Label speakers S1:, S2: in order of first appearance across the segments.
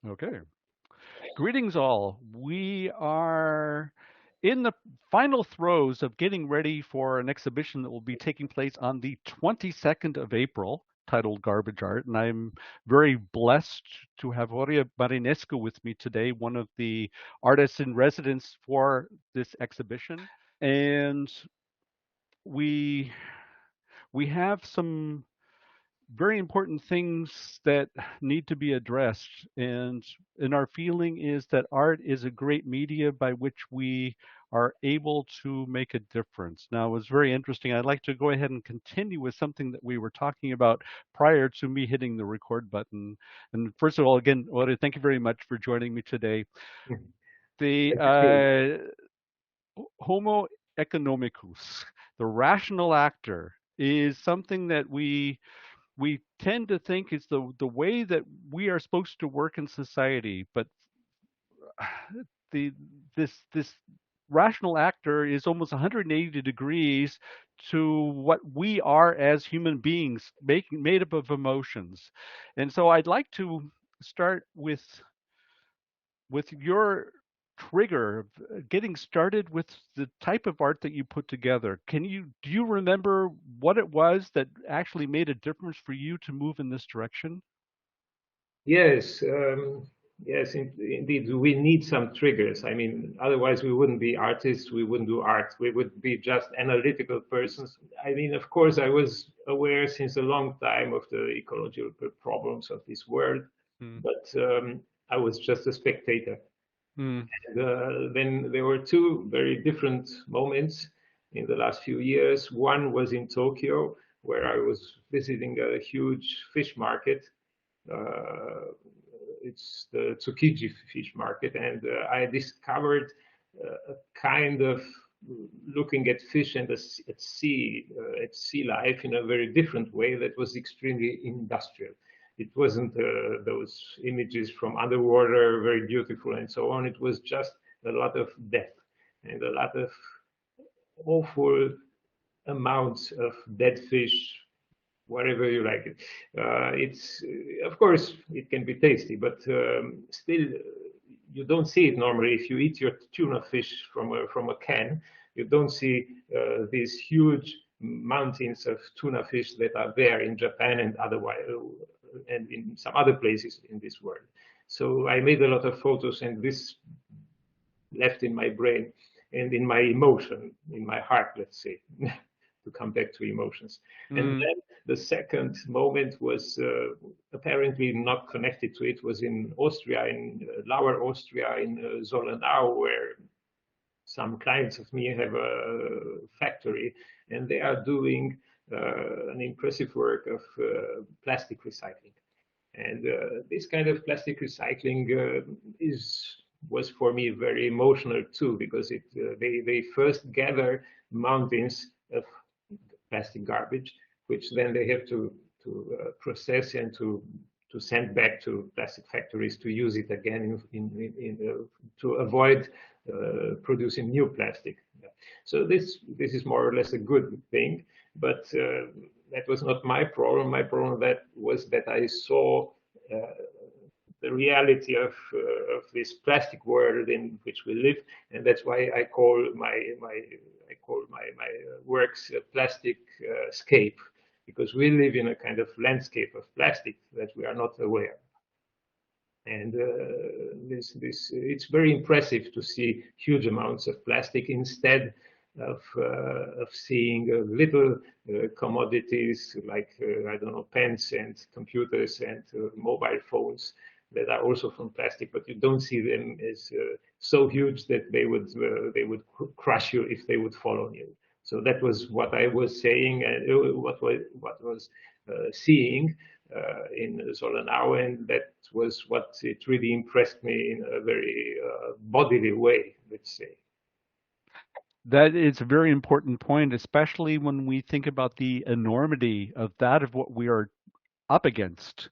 S1: Okay. Greetings, all. We are in the final throes of getting ready for an exhibition that will be taking place on the 22nd of April, titled Garbage Art. And I'm very blessed to have Horia Marinescu with me today, one of the artists in residence for this exhibition. And we we have some very important things that need to be addressed. And our feeling is that art is a great media by which we are able to make a difference. Now, it was very interesting. I'd like to go ahead and continue with something that we were talking about prior to me hitting the record button. And first of all, again, Ore, thank you very much for joining me today. The
S2: Okay.
S1: Homo economicus, the rational actor, is something that we tend to think is the way that we are supposed to work in society, but the this rational actor is almost 180 degrees to what we are as human beings, made up of emotions. And so I'd like to start with your trigger of getting started with the type of art that you put together. Do you remember what it was that actually made a difference for you to move in this direction?
S2: Yes, yes, indeed. We need some triggers. I mean, otherwise we wouldn't be artists. We wouldn't do art. We would be just analytical persons. I mean, of course, I was aware since a long time of the ecological problems of this world,
S1: Mm,
S2: but I was just a spectator.
S1: mm,
S2: And then there were two very different moments in the last few years. One was in Tokyo, where I was visiting a huge fish market. Uh, it's the Tsukiji fish market, and I discovered a kind of looking at fish and at sea life in a very different way that was extremely industrial. It wasn't those images from underwater, very beautiful and so on. It was just a lot of death and a lot of awful amounts of dead fish, whatever you like it. It's Of course it can be tasty, but still you don't see it normally. If you eat your tuna fish from a can, you don't see these huge mountains of tuna fish that are there in Japan and otherwise, and in some other places in this world. So I made a lot of photos, and this left in my brain and in my emotion, in my heart, let's say, to come back to emotions. And
S1: mm,
S2: then the second moment was apparently not connected to it, was in Austria, in Lower Austria, in Sollenau, where some clients of me have a factory, and they are doing an impressive work of plastic recycling. And this kind of plastic recycling is was for me very emotional too, because they first gather mountains of plastic garbage, which then they have to process and to send back to plastic factories to use it again to avoid producing new plastic. So this is more or less a good thing, but that was not my problem. My problem that was that I saw uh, the reality of this plastic world in which we live, and that's why I call my works plastic scape, because we live in a kind of landscape of plastic that we are not aware. And this it's very impressive to see huge amounts of plastic instead of seeing little commodities like I don't know, pens and computers and mobile phones that are also from plastic, but you don't see them as so huge that they would crush you if they would fall on you. So that was what I was saying, and what was seeing in Sollenau, and that was what it really impressed me in a very bodily way, let's say.
S1: that is a very important point, especially when we think about the enormity of that of what we are up against.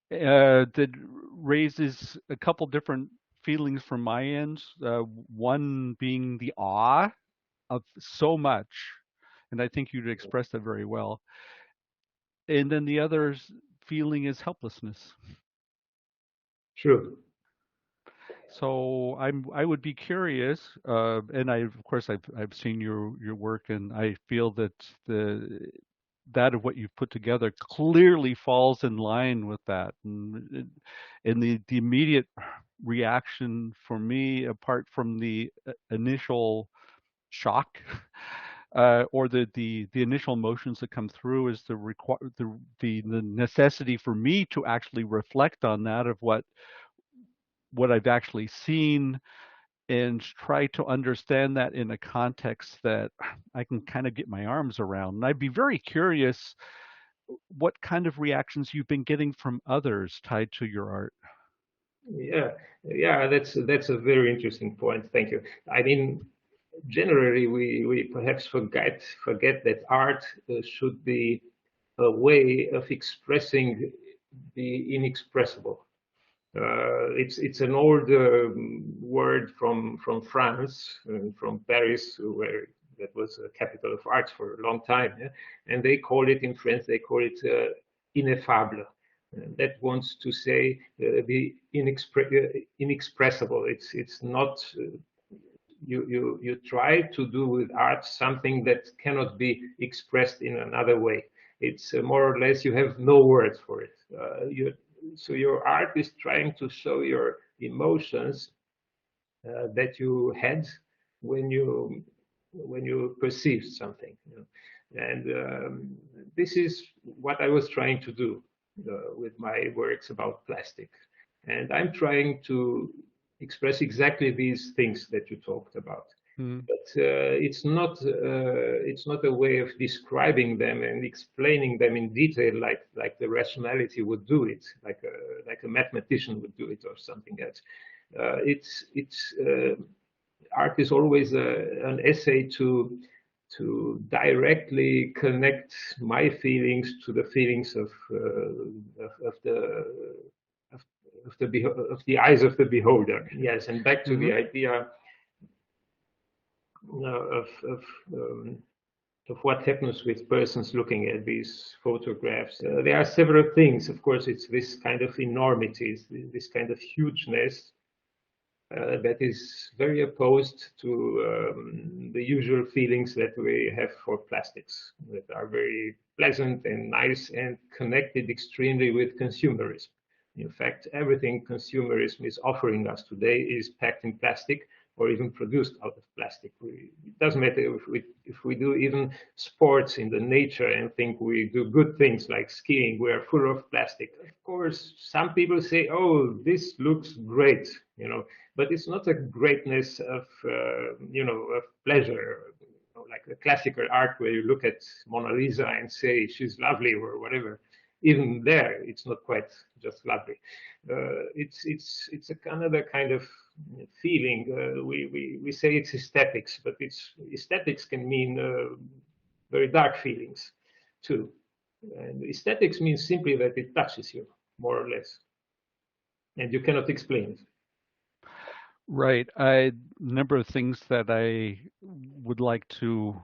S1: That raises a couple different feelings from my end. One being the awe of so much, and I think you'd expressed that very well. And then the other feeling is helplessness.
S2: True.
S1: So I would be curious, and I of course I've seen your work, and I feel that that of what you've put together clearly falls in line with that, and the immediate reaction for me, apart from the initial shock, or the initial emotions that come through, is the necessity for me to actually reflect on that of what I've actually seen, and try to understand that in a context that I can kind of get my arms around. And I'd be very curious what kind of reactions you've been getting from others tied to your art.
S2: Yeah, yeah, that's a very interesting point. Thank you. I mean, generally, we perhaps forget that art should be a way of expressing the inexpressible. It's an old word from France, from Paris, where that was a capital of arts for a long time, yeah? And they call it in French. They call it ineffable. That wants to say the inexpressible. It's not. You try to do with art something that cannot be expressed in another way. It's more or less you have no words for it. So your art is trying to show your emotions that you had when you perceived something. You know? And this is what I was trying to do with my works about plastic. And I'm trying to express exactly these things that you talked about.
S1: Mm,
S2: But it's not a way of describing them and explaining them in detail like the rationality would do it, like a mathematician would do it or something else. It's art is always an essay to directly connect my feelings to the feelings of the of, of the eyes of the beholder. Yes, and back to the
S1: hmm
S2: idea of of what happens with persons looking at these photographs. There are several things. Of course, it's this kind of enormity, this kind of hugeness that is very opposed to the usual feelings that we have for plastics, that are very pleasant and nice and connected extremely with consumerism. In fact, everything consumerism is offering us today is packed in plastic or even produced out of plastic. It doesn't matter if we do even sports in the nature and think we do good things like skiing, we are full of plastic. Of course, some people say, "Oh, this looks great," you know, but it's not a greatness of of pleasure, like the classical art where you look at Mona Lisa and say she's lovely or whatever. Even there, it's not quite just lovely. It's another kind of feeling. We say it's aesthetics, but it's aesthetics can mean very dark feelings too. And aesthetics means simply that it touches you more or less, and you cannot explain it.
S1: Right. A number of things that I would like to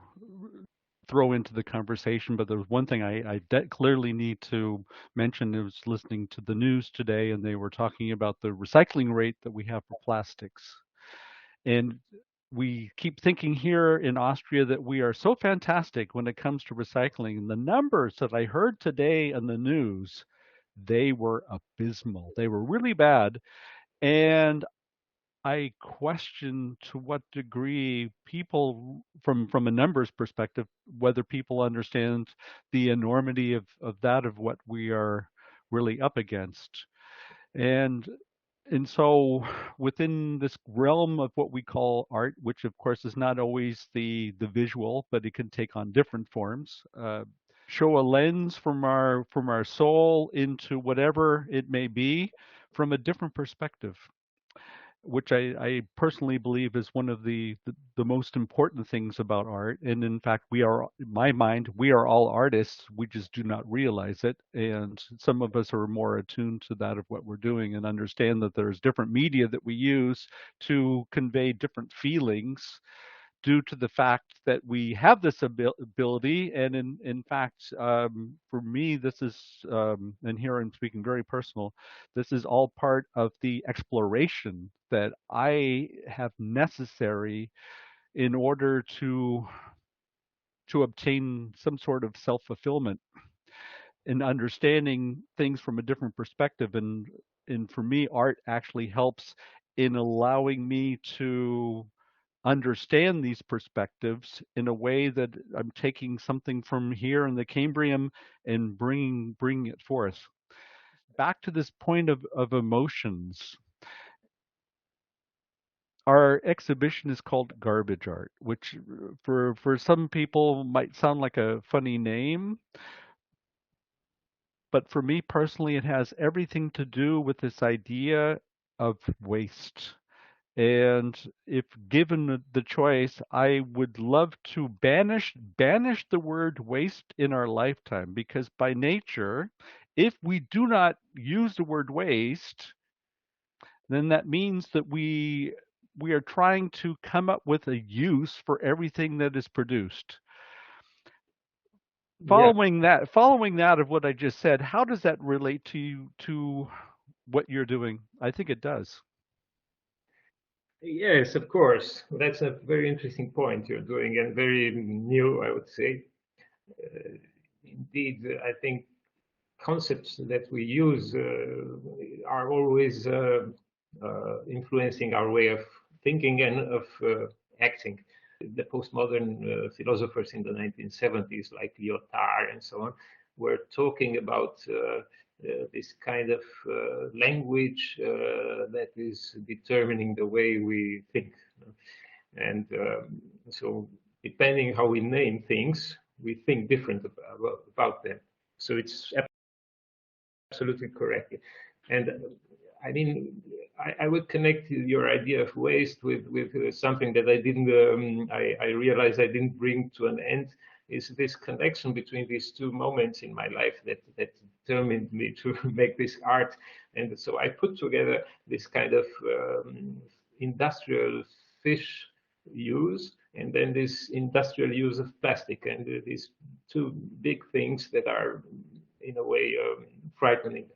S1: throw into the conversation, but there's one thing I clearly need to mention. I was listening to the news today, and they were talking about the recycling rate that we have for plastics. And we keep thinking here in Austria that we are so fantastic when it comes to recycling. And the numbers that I heard today in the news, they were abysmal. They were really bad. And I question to what degree people, from a numbers perspective, whether people understand the enormity of what we are really up against. And and so within this realm of what we call art, which of course is not always the visual, but it can take on different forms, show a lens from our soul into whatever it may be from a different perspective, which I personally believe is one of the most important things about art. And in fact, we are, in my mind, we are all artists. We just do not realize it. And some of us are more attuned to that of what we're doing and understand that there's different media that we use to convey different feelings due to the fact that we have this ability. And in fact, for me, this is, and here I'm speaking very personal, this is all part of the exploration that I have necessary in order to obtain some sort of self-fulfillment in understanding things from a different perspective. And for me, art actually helps in allowing me to understand these perspectives in a way that I'm taking something from here in the Cambrium and bringing it forth. Back to this point of emotions. Our exhibition is called Garbage Art, which for some people might sound like a funny name, but for me personally, it has everything to do with this idea of waste. And if given the choice, I would love to banish the word waste in our lifetime, because by nature, if we do not use the word waste, then that means that we are trying to come up with a use for everything that is produced.
S2: Yeah.
S1: Following that of what I just said, how does that relate to you, to what you're doing? I think it does.
S2: Yes, of course. That's a very interesting point you're doing and very new, I would say. Uh, Indeed, I think concepts that we use are always influencing our way of thinking and of acting. The postmodern philosophers in the 1970s, like Lyotard and so on, were talking about this kind of language that is determining the way we think. And so, depending how we name things, we think different about them. So it's absolutely correct. And I mean, I would connect your idea of waste with something that I realized I didn't bring to an end, is this connection between these two moments in my life that determined me to make this art. And so I put together this kind of industrial fish use and then this industrial use of plastic, and these two big things that are in a way frightening.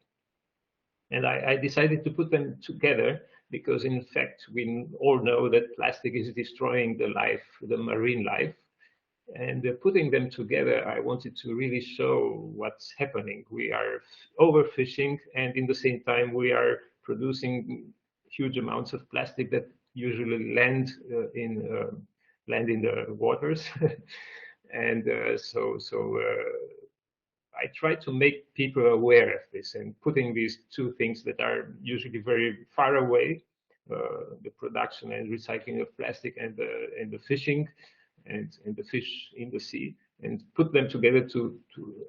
S2: And I decided to put them together because, in fact, we all know that plastic is destroying the life, the marine life. And putting them together, I wanted to really show what's happening. We are overfishing, and in the same time, we are producing huge amounts of plastic that usually land in the waters. And I try to make people aware of this and putting these two things that are usually very far away, the production and recycling of plastic and the fishing and the fish in the sea, and put them together to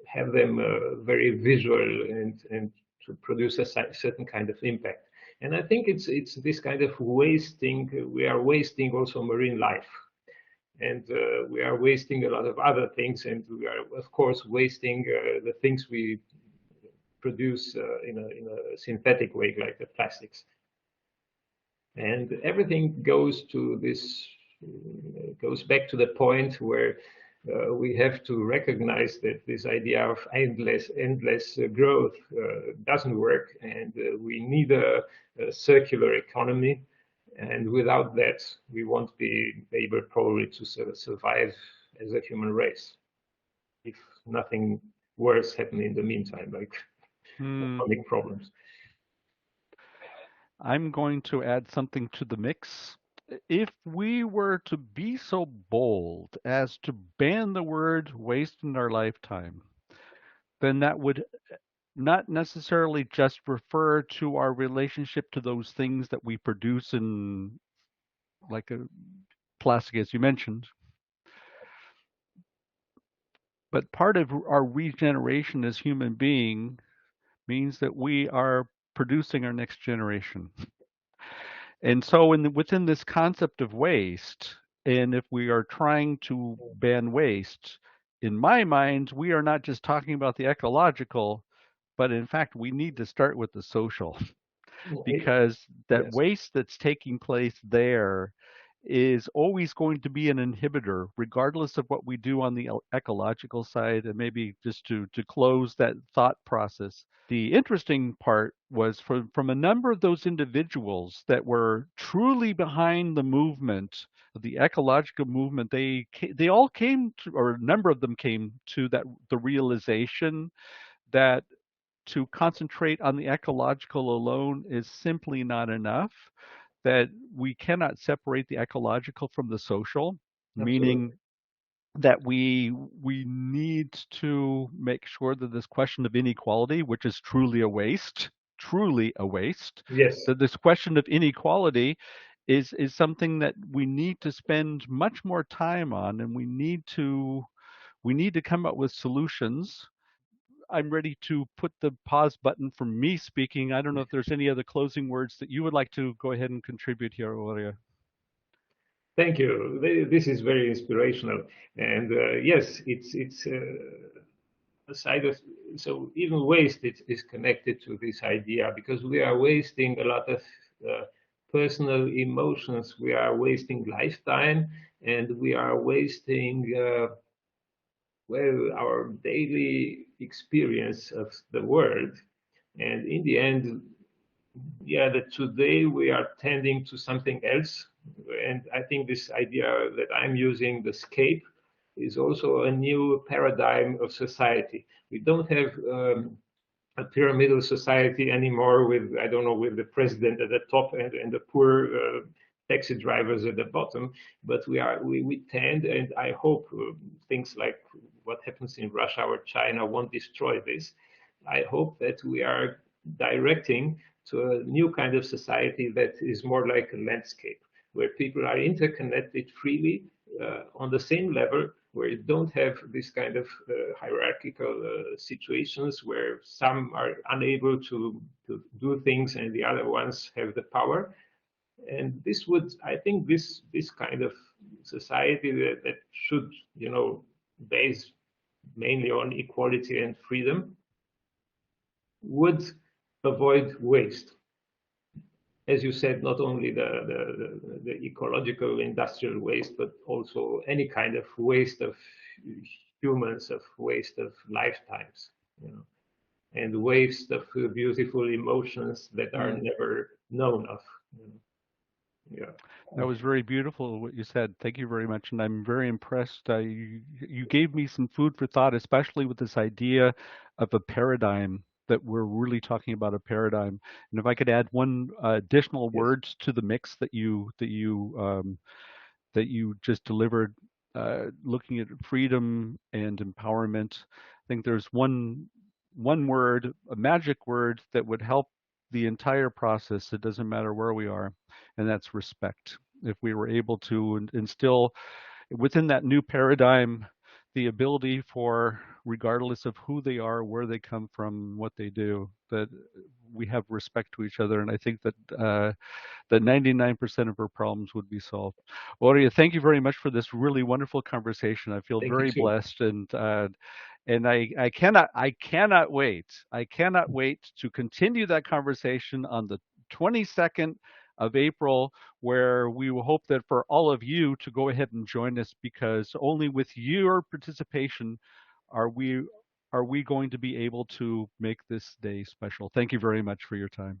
S2: have them very visual and to produce a certain kind of impact. And I think it's this kind of wasting. We are wasting also marine life, and we are wasting a lot of other things, and we are of course wasting the things we produce in a synthetic way like the plastics, and everything goes back to the point where we have to recognize that this idea of endless growth doesn't work, and we need a circular economy. And without that, we won't be able probably to survive as a human race if nothing worse happens in the meantime, like
S1: Hmm.
S2: economic problems.
S1: I'm going to add something to the mix. If we were to be so bold as to ban the word waste in our lifetime, then that would not necessarily just refer to our relationship to those things that we produce in, like a plastic, as you mentioned, but part of our regeneration as human being means that we are producing our next generation. And so within this concept of waste, and if we are trying to ban waste, in my mind, we are not just talking about the ecological, but in fact, we need to start with the social, because that
S2: Yes.
S1: waste that's taking place there is always going to be an inhibitor, regardless of what we do on the ecological side. And maybe just to close that thought process, the interesting part was from a number of those individuals that were truly behind the movement, the ecological movement. They all came to, or a number of them came to that the realization that to concentrate on the ecological alone is simply not enough, that we cannot separate the ecological from the social, meaning
S2: Absolutely.
S1: that we need to make sure that this question of inequality, which is truly a waste,
S2: Yes.
S1: that this question of inequality is something that we need to spend much more time on, and we need to come up with solutions. I'm ready to put the pause button for me speaking. I don't know if there's any other closing words that you would like to go ahead and contribute here, Aurea.
S2: Thank you. This is very inspirational. And yes, it's a side of, so even waste is connected to this idea because we are wasting a lot of uh, personal emotions. We are wasting lifetime, and we are wasting well, our daily experience of the world. And in the end, yeah, that today we are tending to something else. And I think this idea that I'm using, the scape, is also a new paradigm of society. We don't have a pyramidal society anymore with, I don't know, with the president at the top and the poor taxi drivers at the bottom. But we tend, and I hope things like what happens in Russia or China won't destroy this. I hope that we are directing to a new kind of society that is more like a landscape, where people are interconnected freely on the same level, where you don't have this kind of hierarchical situations where some are unable to do things and the other ones have the power. And this would, I think, this kind of society that should, base mainly on equality and freedom would avoid waste. As you said, not only the ecological industrial waste, but also any kind of waste of humans, of waste of lifetimes, you know, and waste of beautiful emotions that are
S1: Mm.
S2: never known of. You know. Yeah.
S1: That was very beautiful what you said. Thank you very much, and I'm very impressed. You gave me some food for thought, especially with this idea of a paradigm, that we're really talking about a paradigm. And if I could add one additional
S2: Yes.
S1: words to the mix that you just delivered, looking at freedom and empowerment. I think there's one word, a magic word that would help the entire process. It doesn't matter where we are, and that's respect. If we were able to instill within that new paradigm the ability for, regardless of who they are, where they come from, what they do, that we have respect to each other. And I think that 99% of our problems would be solved. Oria, thank you very much for this really wonderful conversation. I feel
S2: Thank you
S1: very
S2: too.
S1: blessed, and I cannot wait to continue that conversation on the 22nd of April, where we will hope that for all of you to go ahead and join us, because only with your participation are we going to be able to make this day special. Thank you very much for your time.